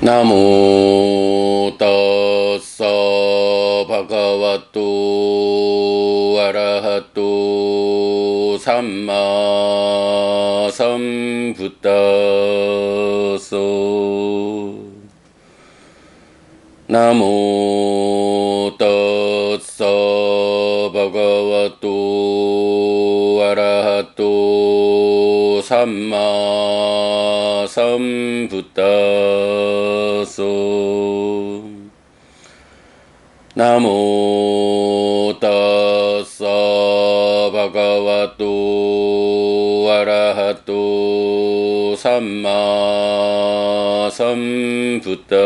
나모 따사 바가와또 아라하또 삼마 삼부따서 나모 따사 바가와또 아라하또 삼마 삼부따서 나모 따사 바가와또 아라하또 삼마 삼부따서.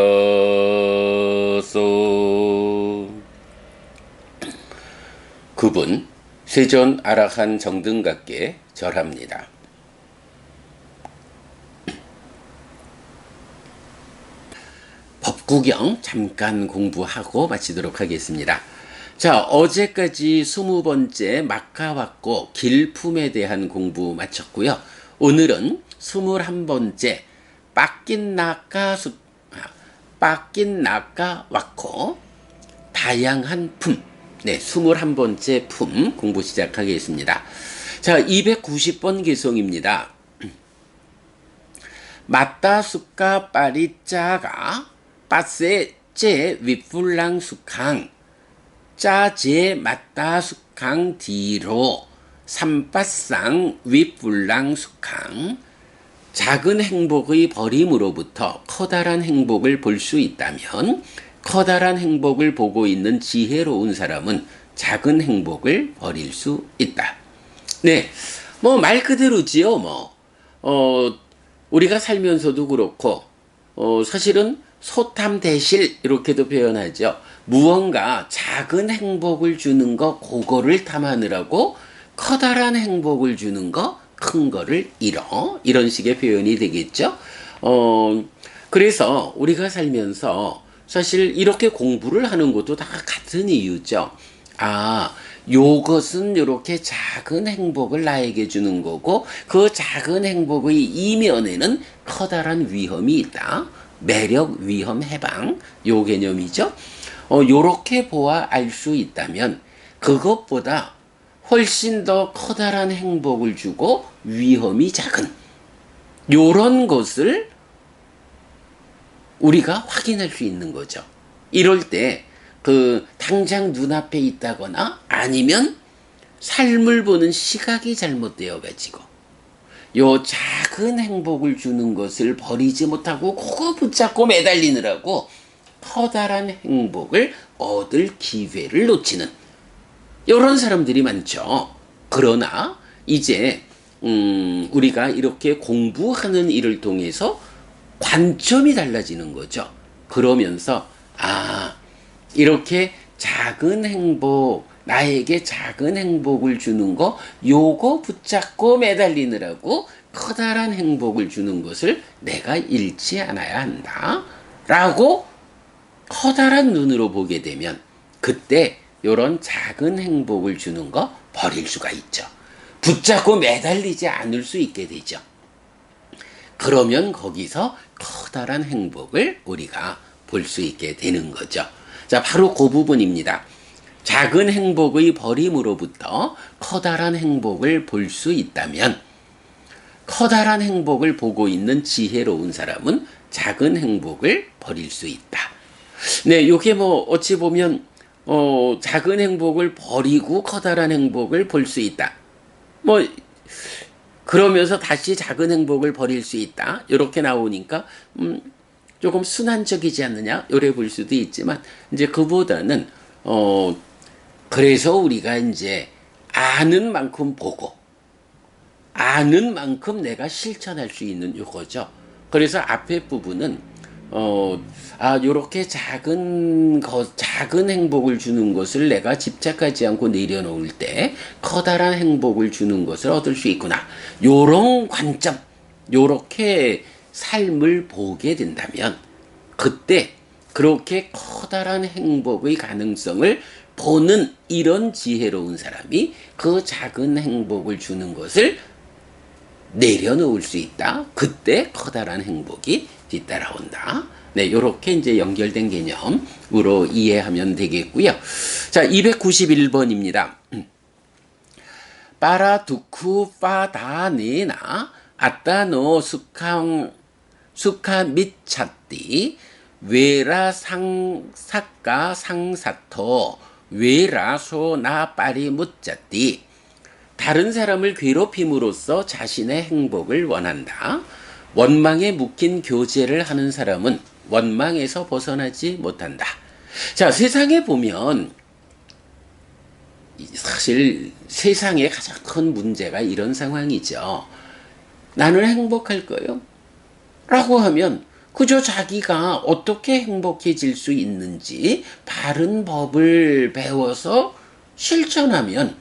그분 세존 아라한 정등각께 절합니다. 법구경 잠깐 공부하고 마치도록 하겠습니다. 자, 어제까지 20번째 막가왔고 길품에 대한 공부 마쳤고요. 오늘은 21번째 빡긴 나까 왔고 다양한 품, 21번째 품 공부 시작하겠습니다. 자, 290번 개송입니다. 맞다 수까 빠리짜가 빠세 제 윗불랑 숙항 짜제 맞다 숙항 뒤로 삼바쌍 윗불랑 숙항. 작은 행복의 버림으로부터 커다란 행복을 볼 수 있다면 커다란 행복을 보고 있는 지혜로운 사람은 작은 행복을 버릴 수 있다. 네, 뭐 말 그대로지요. 우리가 살면서도 그렇고 사실은 소탐대실 이렇게도 표현하죠. 무언가 작은 행복을 주는 거 그거를 탐하느라고 커다란 행복을 주는 거 큰 거를 잃어, 이런 식의 표현이 되겠죠. 그래서 우리가 살면서 사실 이렇게 공부를 하는 것도 다 같은 이유죠. 요것은 이렇게 작은 행복을 나에게 주는 거고 그 작은 행복의 이면에는 커다란 위험이 있다. 매력, 위험, 해방, 요 개념이죠. 요렇게 보아 알 수 있다면 그것보다 훨씬 더 커다란 행복을 주고 위험이 작은 요런 것을 우리가 확인할 수 있는 거죠. 이럴 때 당장 눈앞에 있다거나 아니면 삶을 보는 시각이 잘못되어 가지고 요 작은 행복을 주는 것을 버리지 못하고 그거 붙잡고 매달리느라고 커다란 행복을 얻을 기회를 놓치는 이런 사람들이 많죠. 그러나 이제 우리가 이렇게 공부하는 일을 통해서 관점이 달라지는 거죠. 그러면서 이렇게 작은 행복, 나에게 작은 행복을 주는 거 요거 붙잡고 매달리느라고 커다란 행복을 주는 것을 내가 잃지 않아야 한다 라고 커다란 눈으로 보게 되면 그때 요런 작은 행복을 주는 거 버릴 수가 있죠. 붙잡고 매달리지 않을 수 있게 되죠. 그러면 거기서 커다란 행복을 우리가 볼 수 있게 되는 거죠. 자, 바로 그 부분입니다. 작은 행복의 버림으로부터 커다란 행복을 볼 수 있다면 커다란 행복을 보고 있는 지혜로운 사람은 작은 행복을 버릴 수 있다. 네, 요게 어찌 보면 작은 행복을 버리고 커다란 행복을 볼 수 있다. 그러면서 다시 작은 행복을 버릴 수 있다. 이렇게 나오니까 조금 순환적이지 않느냐? 요래 볼 수도 있지만 이제 그보다는 그래서 우리가 이제 아는 만큼 보고 아는 만큼 내가 실천할 수 있는 요거죠. 그래서 앞에 부분은 요렇게 작은 행복을 주는 것을 내가 집착하지 않고 내려놓을 때 커다란 행복을 주는 것을 얻을 수 있구나. 요런 관점, 요렇게 삶을 보게 된다면 그때 그렇게 커다란 행복의 가능성을 보는 이런 지혜로운 사람이 그 작은 행복을 주는 것을 내려놓을 수 있다. 그때 커다란 행복이 뒤따라온다. 네, 요렇게 이제 연결된 개념으로 이해하면 되겠고요. 자, 291번입니다. 빠라두쿠 파다네나 아따노 수카 미차띠 외라 상사카 상사토 외라 소나 빠리 묻자띠. 다른 사람을 괴롭힘으로써 자신의 행복을 원한다. 원망에 묶인 교제를 하는 사람은 원망에서 벗어나지 못한다. 자, 세상에 보면 사실 세상의 가장 큰 문제가 이런 상황이죠. 나는 행복할 거요? 라고 하면 그저 자기가 어떻게 행복해질 수 있는지 바른 법을 배워서 실천하면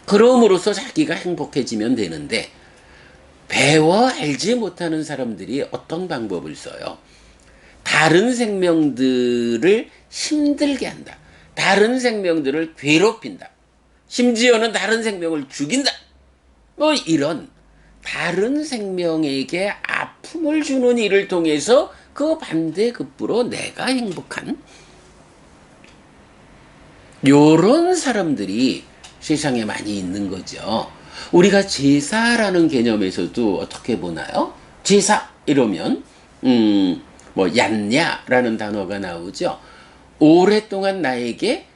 그럼으로써 자기가 행복해지면 되는데, 배워 알지 못하는 사람들이 어떤 방법을 써요? 다른 생명들을 힘들게 한다. 다른 생명들을 괴롭힌다. 심지어는 다른 생명을 죽인다. 뭐 이런 다른 생명에게 아픔을 주는 일을 통해서 그 반대급부로 내가 행복한 요런 사람들이 세상에 많이 있는 거죠. 우리가 제사라는 개념에서도 어떻게 보나요? 제사 이러면 뭐 얀냐라는 단어가 나오죠. 오랫동안 나에게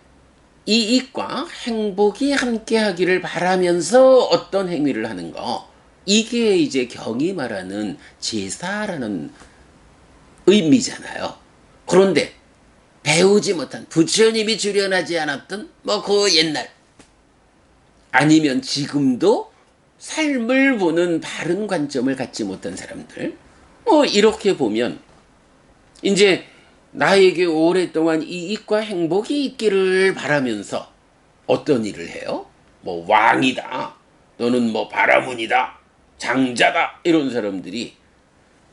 이익과 행복이 함께하기를 바라면서 어떤 행위를 하는 거, 이게 이제 경이 말하는 제사라는 의미잖아요. 그런데 배우지 못한, 부처님이 주련하지 않았던 뭐 그 옛날 아니면 지금도 삶을 보는 바른 관점을 갖지 못한 사람들, 뭐 이렇게 보면 이제 나에게 오랫동안 이익과 행복이 있기를 바라면서 어떤 일을 해요? 뭐 왕이다, 너는 뭐 바라문이다, 장자다, 이런 사람들이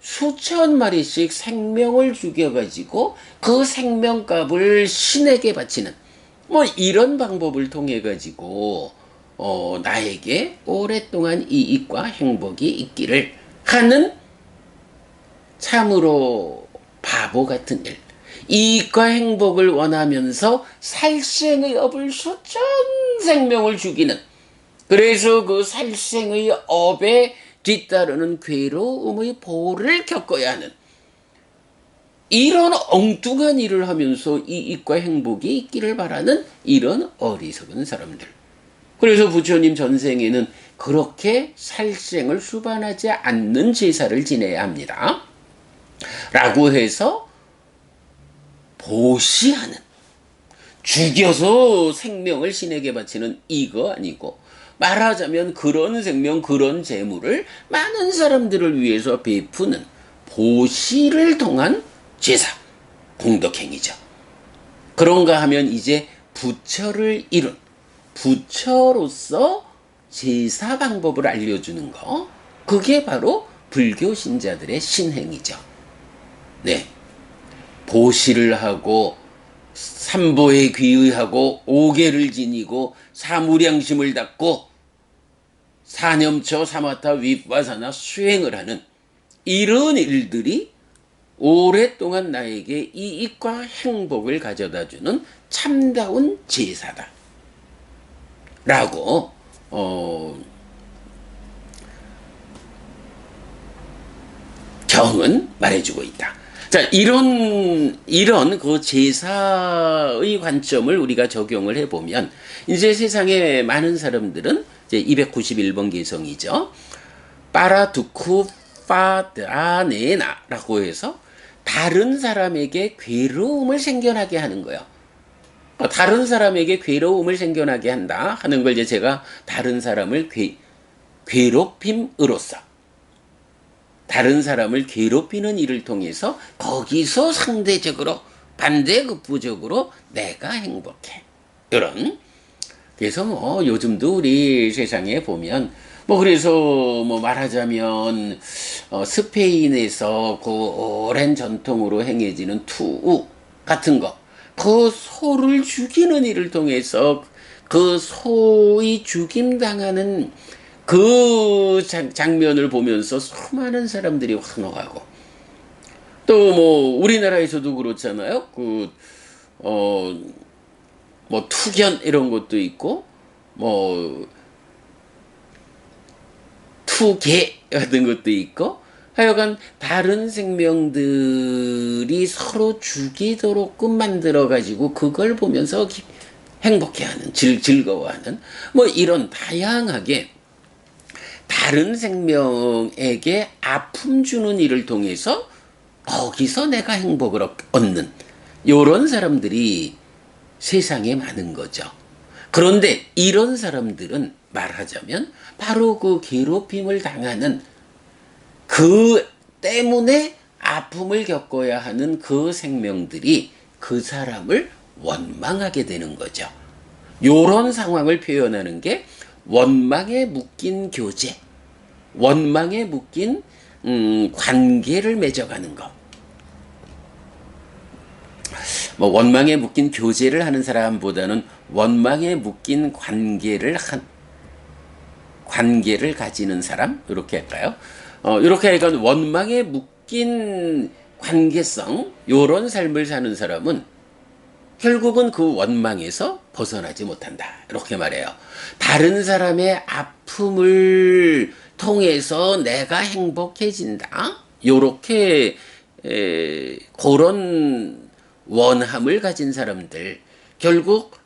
수천 마리씩 생명을 죽여가지고 그 생명값을 신에게 바치는 뭐 이런 방법을 통해 가지고 나에게 오랫동안 이익과 행복이 있기를 하는 참으로 바보 같은 일. 이익과 행복을 원하면서 살생의 업을 수천 생명을 죽이는, 그래서 그 살생의 업에 뒤따르는 괴로움의 보를 겪어야 하는 이런 엉뚱한 일을 하면서 이익과 행복이 있기를 바라는 이런 어리석은 사람들. 그래서 부처님 전생에는 그렇게 살생을 수반하지 않는 제사를 지내야 합니다. 라고 해서 보시하는, 죽여서 생명을 신에게 바치는 이거 아니고, 말하자면 그런 생명, 그런 재물을 많은 사람들을 위해서 베푸는 보시를 통한 제사, 공덕행위죠. 그런가 하면 이제 부처를 이룬, 부처로서 제사 방법을 알려주는 거, 그게 바로 불교 신자들의 신행이죠. 네, 보시를 하고 삼보에 귀의하고 오계를 지니고 사무량심을 닦고 사념처 사마타 윗바사나 수행을 하는 이런 일들이 오랫동안 나에게 이익과 행복을 가져다주는 참다운 제사다 라고 경은 말해주고 있다. 자, 이런 그 제사의 관점을 우리가 적용을 해보면, 이제 세상에 많은 사람들은 이제 291번 개성이죠. 빠라두쿠 파드아네나 라고 해서 다른 사람에게 괴로움을 생겨나게 하는 거예요. 다른 사람에게 괴로움을 생겨나게 한다 하는 걸 이제 제가 다른 사람을 괴롭힘으로써, 다른 사람을 괴롭히는 일을 통해서 거기서 상대적으로 반대급부적으로 내가 행복해. 이런. 그래서 뭐 요즘도 우리 세상에 보면 뭐 그래서 뭐 말하자면 스페인에서 그 오랜 전통으로 행해지는 투우 같은 거, 그 소를 죽이는 일을 통해서 그 소의 죽임당하는 그 장면을 보면서 수많은 사람들이 환호하고, 또 뭐 우리나라에서도 그렇잖아요. 뭐 투견 이런 것도 있고 뭐 투계 같은 것도 있고 하여간 다른 생명들이 서로 죽이도록끔 만들어 가지고 그걸 보면서 행복해하는 즐거워하는 뭐 이런 다양하게 다른 생명에게 아픔 주는 일을 통해서 거기서 내가 행복을 얻는 요런 사람들이 세상에 많은 거죠. 그런데 이런 사람들은 말하자면 바로 그 괴롭힘을 당하는 그 때문에 아픔을 겪어야 하는 그 생명들이 그 사람을 원망하게 되는 거죠. 요런 상황을 표현하는 게 원망에 묶인 교제, 원망에 묶인 관계를 맺어가는 것. 뭐 원망에 묶인 교제를 하는 사람보다는 원망에 묶인 관계를 가지는 사람 이렇게 할까요? 이렇게 하니까 원망에 묶인 관계성 요런 삶을 사는 사람은 결국은 그 원망에서 벗어나지 못한다. 이렇게 말해요. 다른 사람의 아픔을 통해서 내가 행복해진다. 요렇게 그런 원함을 가진 사람들 결국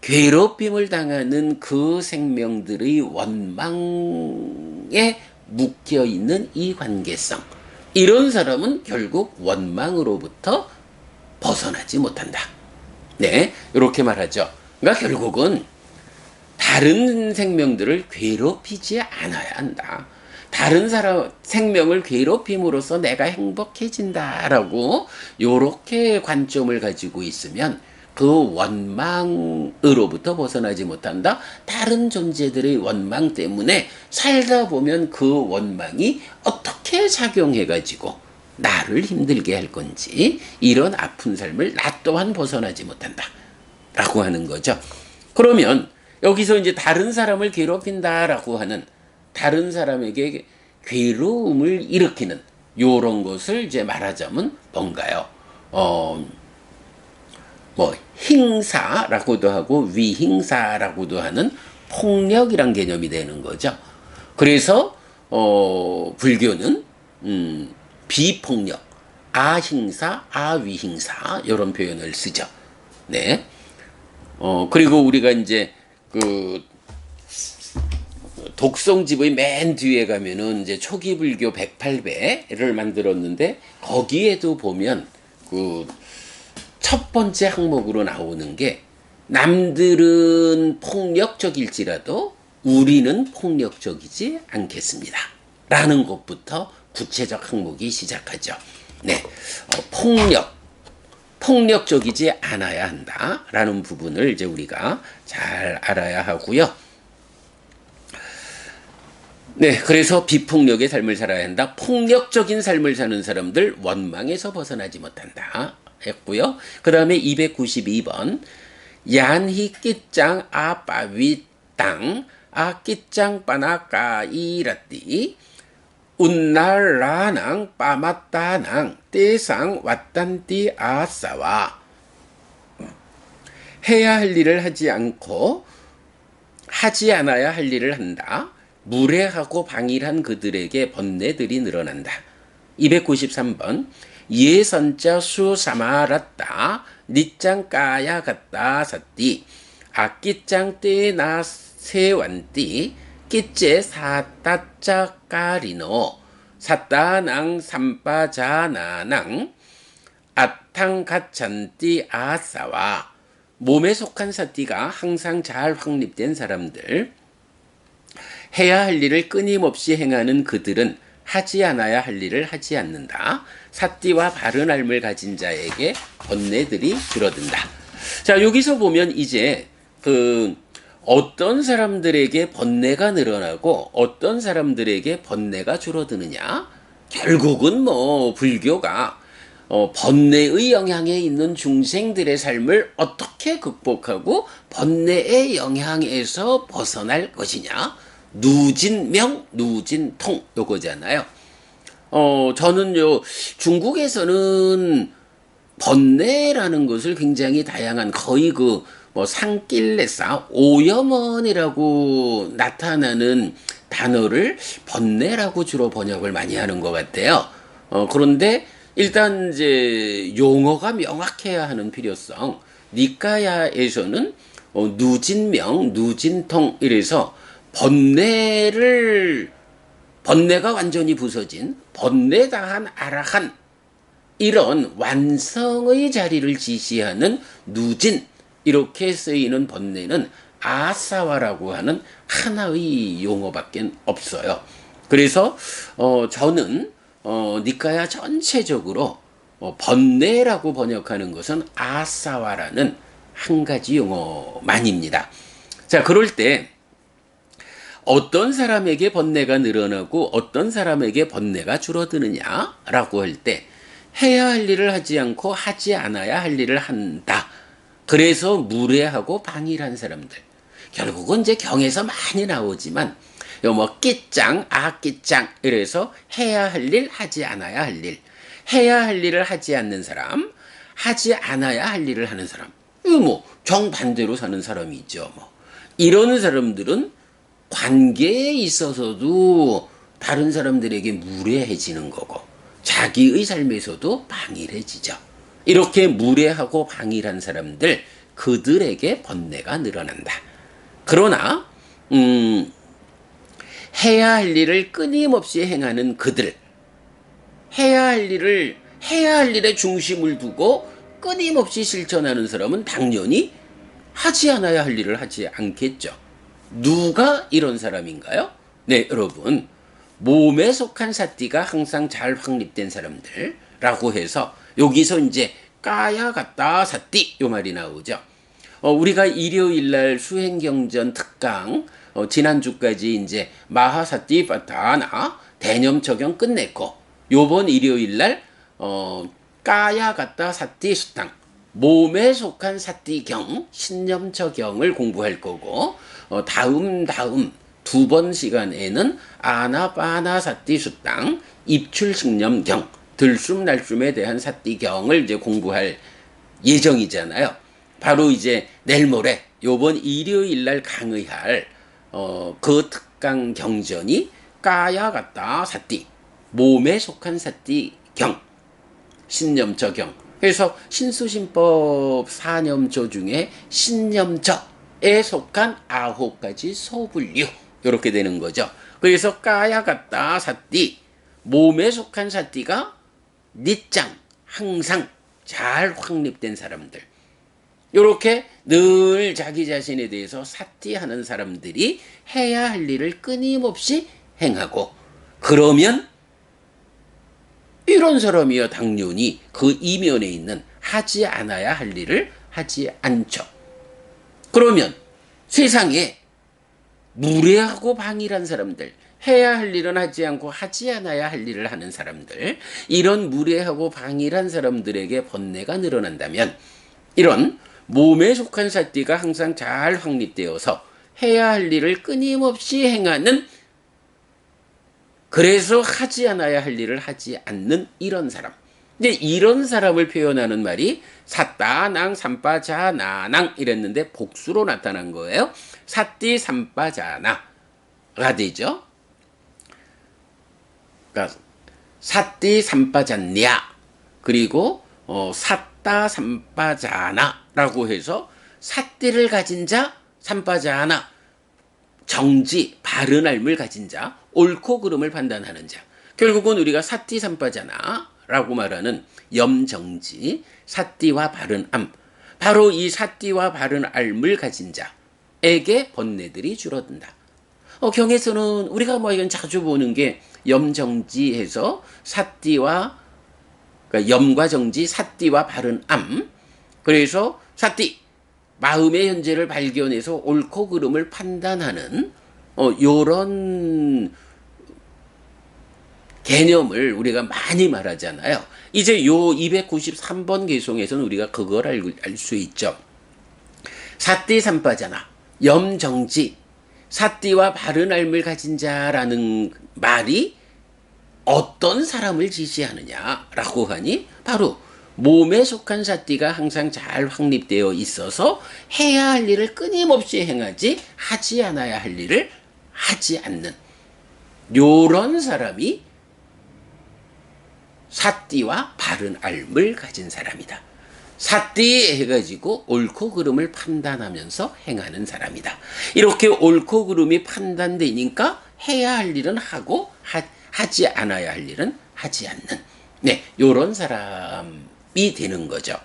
괴롭힘을 당하는 그 생명들의 원망에 묶여있는 이 관계성 이런 사람은 결국 원망으로부터 벗어나지 못한다. 네, 이렇게 말하죠. 그러니까 결국은 다른 생명들을 괴롭히지 않아야 한다. 다른 사람 생명을 괴롭힘으로써 내가 행복해진다라고 요렇게 관점을 가지고 있으면 그 원망으로부터 벗어나지 못한다. 다른 존재들의 원망 때문에 살다 보면 그 원망이 어떻게 작용해가지고 나를 힘들게 할 건지 이런 아픈 삶을 나 또한 벗어나지 못한다. 라고 하는 거죠. 그러면 여기서 이제 다른 사람을 괴롭힌다라고 하는 다른 사람에게 괴로움을 일으키는 요런 것을 이제 말하자면 뭔가요? 뭐 행사라고도 하고 위행사라고도 하는 폭력이란 개념이 되는 거죠. 그래서 불교는 비폭력, 아행사, 아위행사 이런 표현을 쓰죠. 네. 그리고 우리가 이제 그 독성집의 맨 뒤에 가면은 이제 초기 불교 108배를 만들었는데 거기에도 보면 그 첫 번째 항목으로 나오는 게 남들은 폭력적일지라도 우리는 폭력적이지 않겠습니다. 라는 것부터 구체적 항목이 시작하죠. 네. 폭력적이지 않아야 한다. 라는 부분을 이제 우리가 잘 알아야 하고요. 네, 그래서 비폭력의 삶을 살아야 한다. 폭력적인 삶을 사는 사람들 원망에서 벗어나지 못한다. 했고요. 그 다음에 292번 얀히 끼짱 아빠위 땅 아끼짱 빠나까이라띠 운날라낭 빠마따낭 떼상 왔단띠 아싸와 해야 할 일을 하지 않고 하지 않아야 할 일을 한다. 무례하고 방일한 그들에게 번뇌들이 늘어난다. 293번 예선자 수사마랐다 니짱 까야 갔다 샀디 아끼짱 떼나 세완띠 끼째 사따짜 까리노 사따낭 삼빠자나낭 아탕 가찬띠 아싸와 몸에 속한 사띠가 항상 잘 확립된 사람들 해야 할 일을 끊임없이 행하는 그들은 하지 않아야 할 일을 하지 않는다. 사띠와 바른 삶을 가진 자에게 번뇌들이 줄어든다. 자, 여기서 보면 이제 어떤 사람들에게 번뇌가 늘어나고 어떤 사람들에게 번뇌가 줄어드느냐? 결국은 뭐 불교가 번뇌의 영향에 있는 중생들의 삶을 어떻게 극복하고 번뇌의 영향에서 벗어날 것이냐? 누진명, 누진통 요거잖아요. 저는요, 중국에서는 번뇌라는 것을 굉장히 다양한 거의 뭐 상길레사 오염원이라고 나타나는 단어를 번뇌라고 주로 번역을 많이 하는 것 같아요. 그런데 일단 이제 용어가 명확해야 하는 필요성. 니까야에서는 누진명, 누진통 이래서 번뇌가 완전히 부서진 번뇌다한 아라한 이런 완성의 자리를 지시하는 누진 이렇게 쓰이는 번뇌는 아사와라고 하는 하나의 용어밖에 없어요. 그래서 저는 니까야 전체적으로 번뇌라고 번역하는 것은 아사와라는 한 가지 용어만입니다. 자, 그럴 때 어떤 사람에게 번뇌가 늘어나고 어떤 사람에게 번뇌가 줄어드느냐라고 할 때 해야 할 일을 하지 않고 하지 않아야 할 일을 한다. 그래서 무례하고 방일한 사람들. 결국은 이제 경에서 많이 나오지만 뭐 끼짱, 아끼짱 이래서 해야 할 일, 하지 않아야 할 일. 해야 할 일을 하지 않는 사람, 하지 않아야 할 일을 하는 사람. 이거 뭐 정반대로 사는 사람이 있죠. 뭐 이런 사람들은 관계에 있어서도 다른 사람들에게 무례해지는 거고 자기의 삶에서도 방일해지죠. 이렇게 무례하고 방일한 사람들 그들에게 번뇌가 늘어난다. 그러나 해야 할 일을 끊임없이 행하는 그들 해야 할 일에 중심을 두고 끊임없이 실천하는 사람은 당연히 하지 않아야 할 일을 하지 않겠죠. 누가 이런 사람인가요? 네, 여러분. 몸에 속한 사띠가 항상 잘 확립된 사람들라고 해서 여기서 이제 까야 갔다 사띠 요 말이 나오죠. 우리가 일요일 날 수행경전 특강 지난주까지 이제 마하사띠 파타나 대념 적용 끝냈고 요번 일요일 날 까야 갔다 사띠 수탕 몸에 속한 사띠경 신념처경을 공부할 거고 다음 두 번 시간에는 아나파나사띠 수땅 입출식념경 들숨 날숨에 대한 사띠경을 이제 공부할 예정이잖아요. 바로 이제 내일 모레 요번 일요일 날 강의할 그 특강 경전이 까야 갔다 사띠 몸에 속한 사띠경 신념처경. 그래서 신수신법 사념조 중에 신념처에 속한 9가지 소분류 이렇게 되는 거죠. 그래서 까야 갔다 사띠 몸에 속한 사띠가 니짱 항상 잘 확립된 사람들 이렇게 늘 자기 자신에 대해서 사띠하는 사람들이 해야 할 일을 끊임없이 행하고 그러면 이런 사람이야 당연히 그 이면에 있는 하지 않아야 할 일을 하지 않죠. 그러면 세상에 무례하고 방일한 사람들, 해야 할 일은 하지 않고 하지 않아야 할 일을 하는 사람들, 이런 무례하고 방일한 사람들에게 번뇌가 늘어난다면 이런 몸에 속한 사띠가 항상 잘 확립되어서 해야 할 일을 끊임없이 행하는 그래서 하지 않아야 할 일을 하지 않는 이런 사람. 근데 이런 사람을 표현하는 말이 사따낭 삼빠자나낭 이랬는데 복수로 나타난 거예요. 사띠 삼빠자나가 되죠. 그러니까 사띠 삼빠잔냐 그리고 사따 삼빠자나라고 해서 사띠를 가진 자 삼빠자나 정지 바른 삶을 가진 자 옳고 그름을 판단하는 자 결국은 우리가 사띠 삼빠자나라고 말하는 염정지 사띠와 바른 암 바로 이 사띠와 바른 삶을 가진 자에게 번뇌들이 줄어든다. 경에서는 우리가 뭐 이건 자주 보는 게 염정지해서 사띠와 그러니까 염과 정지 사띠와 바른 암 그래서 사띠 마음의 현재를 발견해서 옳고 그름을 판단하는 요런 개념을 우리가 많이 말하잖아요. 이제 요 293번 개송에서는 우리가 그걸 알 수 있죠. 사띠 삼빠자나 염정지 사띠와 바른 삶을 가진 자라는 말이 어떤 사람을 지시하느냐라고 하니 바로 몸에 속한 사띠가 항상 잘 확립되어 있어서 해야 할 일을 끊임없이 행하지 하지 않아야 할 일을 하지 않는 요런 사람이 사띠와 바른 앓음을 가진 사람이다. 사띠 해가지고 옳고 그름을 판단하면서 행하는 사람이다. 이렇게 옳고 그름이 판단되니까 해야 할 일은 하고 하지 않아야 할 일은 하지 않는 네, 요런 사람이 되는 거죠.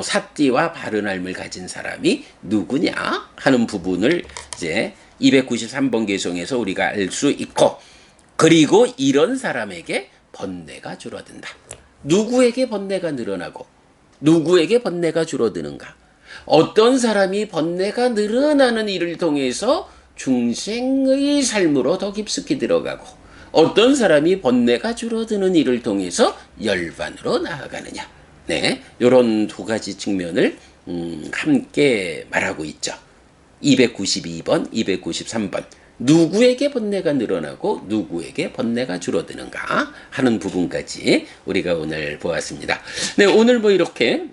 사띠와 바른 앓음을 가진 사람이 누구냐 하는 부분을 이제 293번 개송에서 우리가 알 수 있고, 그리고 이런 사람에게 번뇌가 줄어든다. 누구에게 번뇌가 늘어나고 누구에게 번뇌가 줄어드는가? 어떤 사람이 번뇌가 늘어나는 일을 통해서 중생의 삶으로 더 깊숙이 들어가고, 어떤 사람이 번뇌가 줄어드는 일을 통해서 열반으로 나아가느냐. 네, 요런 두 가지 측면을 함께 말하고 있죠. 292번, 293번. 누구에게 번뇌가 늘어나고 누구에게 번뇌가 줄어드는가 하는 부분까지 우리가 오늘 보았습니다. 네, 오늘 뭐 이렇게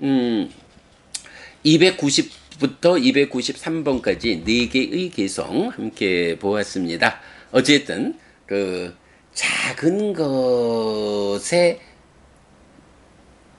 290부터 293번까지 4개의 개성 함께 보았습니다. 어쨌든 그 작은 것에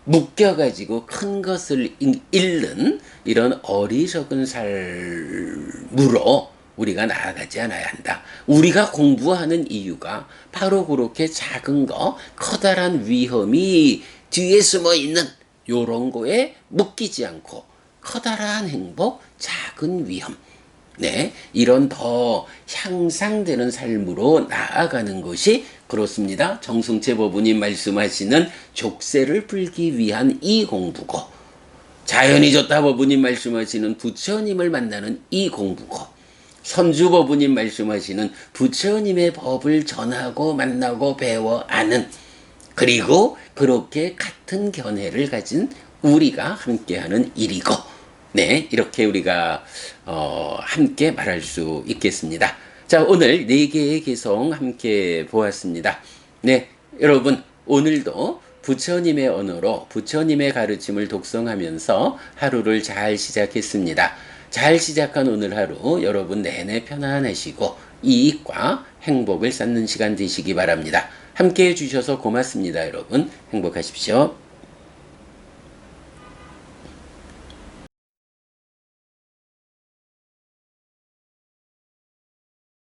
묶여가지고 큰 것을 잃는 이런 어리석은 삶으로 우리가 나아가지 않아야 한다. 우리가 공부하는 이유가 바로 그렇게 작은 거, 커다란 위험이 뒤에 숨어 있는 요런 거에 묶이지 않고 커다란 행복, 작은 위험, 네, 이런 더 향상되는 삶으로 나아가는 것이 그렇습니다. 정승채 법부님 말씀하시는 족쇄를 풀기 위한 이 공부고, 자연이 좋다 법부님 말씀하시는 부처님을 만나는 이 공부고, 선주 법부님 말씀하시는 부처님의 법을 전하고 만나고 배워 아는, 그리고 그렇게 같은 견해를 가진 우리가 함께하는 일이고, 네, 이렇게 우리가 함께 말할 수 있겠습니다. 자, 오늘 4개의 개성 함께 보았습니다. 네, 여러분 오늘도 부처님의 언어로 부처님의 가르침을 독성하면서 하루를 잘 시작했습니다. 잘 시작한 오늘 하루 여러분 내내 편안하시고 이익과 행복을 쌓는 시간 되시기 바랍니다. 함께 해주셔서 고맙습니다. 여러분 행복하십시오.